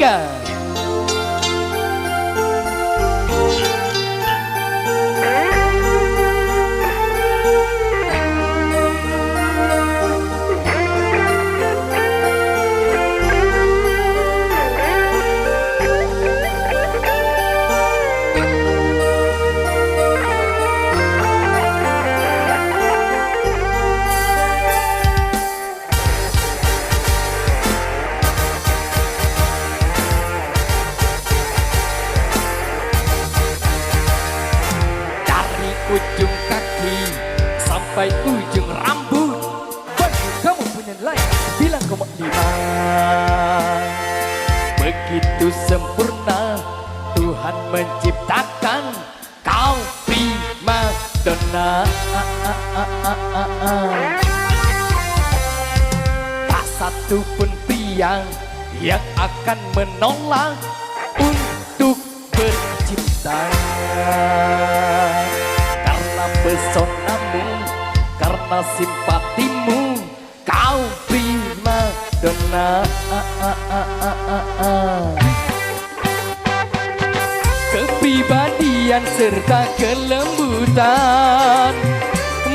Mandalika. Ujung kaki sampai ujung rambut, bagi kamu punya nilai 9,5. Begitu sempurna Tuhan menciptakan kau prima donna. Tak satu pun pria yang akan menolak untuk bercinta. Pesonamu, karena simpatimu, kau prima donna. Kepribadian serta kelembutan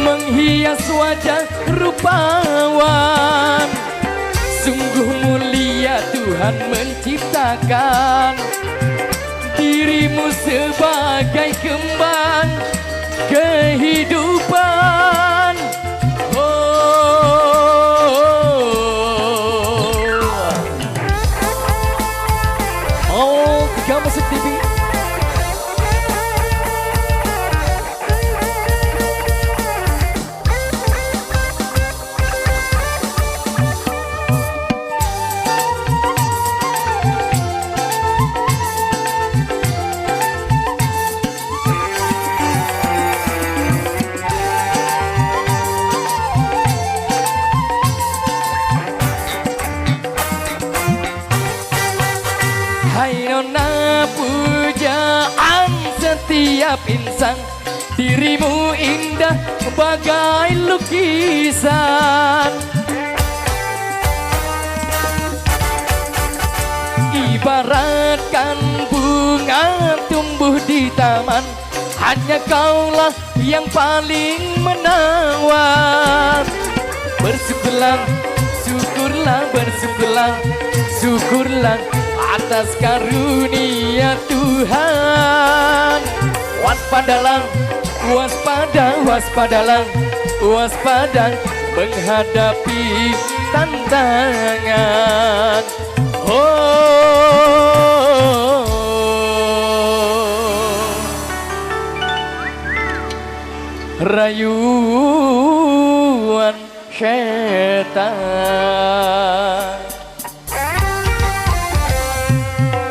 menghias wajah rupawan. Sungguh mulia Tuhan menciptakan dirimu sebagai kembang kehidupan. Oh, Tiga Musik TV. Hai nona, pujaan setiap insan, dirimu indah bagai lukisan. Ibaratkan bunga tumbuh di taman, hanya kaulah yang paling menawan. Bersyukurlah, syukurlah, bersyukurlah, syukurlah atas karunia Tuhan. Waspadalah, waspada, waspadalah, waspada menghadapi tantangan. Rayuan setan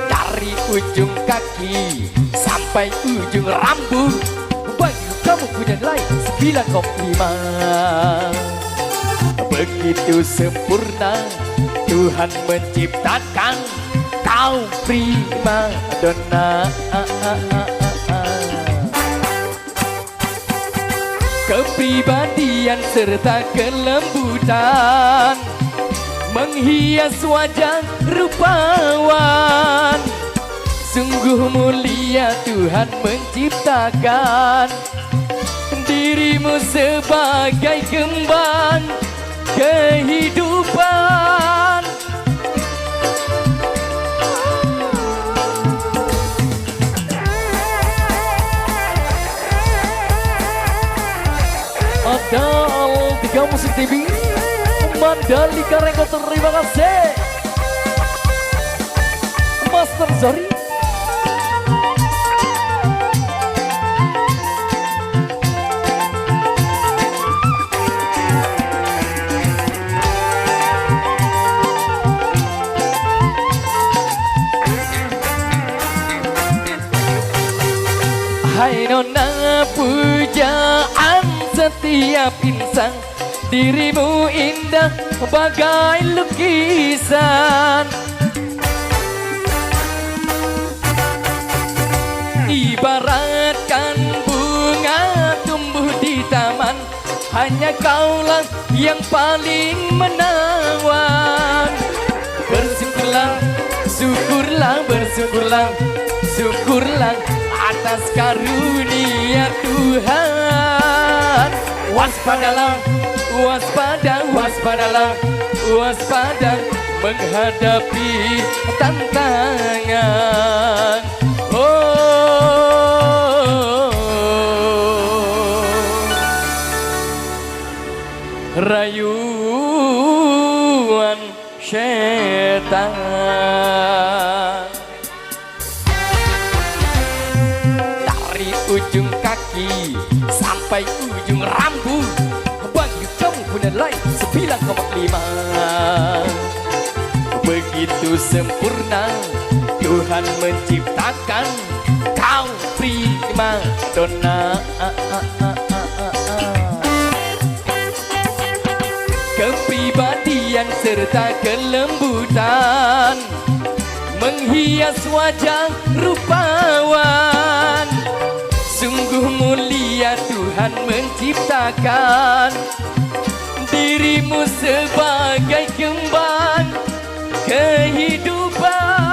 dari ujung kaki sampai ujung rambut, bagi kamu punya nilai 9,5. Begitu sempurna Tuhan menciptakan kau prima donna. Kepribadian serta kelembutan menghias wajah rupawan. Sungguh mulia Tuhan menciptakan dirimu sebagai kembang kehidupan. Ada Tiga Musik TV Mandalika Record, terima kasih Master Zori. Hai nona, pujaan setiap insan, dirimu indah bagai lukisan. Ibaratkan bunga tumbuh di taman, hanya kaulah yang paling menawan. Bersyukurlah, Syukurlah, bersyukurlah, syukurlah atas karunia Tuhan. Waspadalah, waspada, waspadalah, waspada menghadapi tantangan. Oh, rayuan setan dari ujung kaki sampai ujung rambut, bagi kamu punya lain 9,5. Begitu sempurna Tuhan menciptakan kau prima donna. Kepribadian serta kelembutan menghias wajah rupawan. Sungguh mulia Tuhan menciptakan dirimu sebagai kembang kehidupan.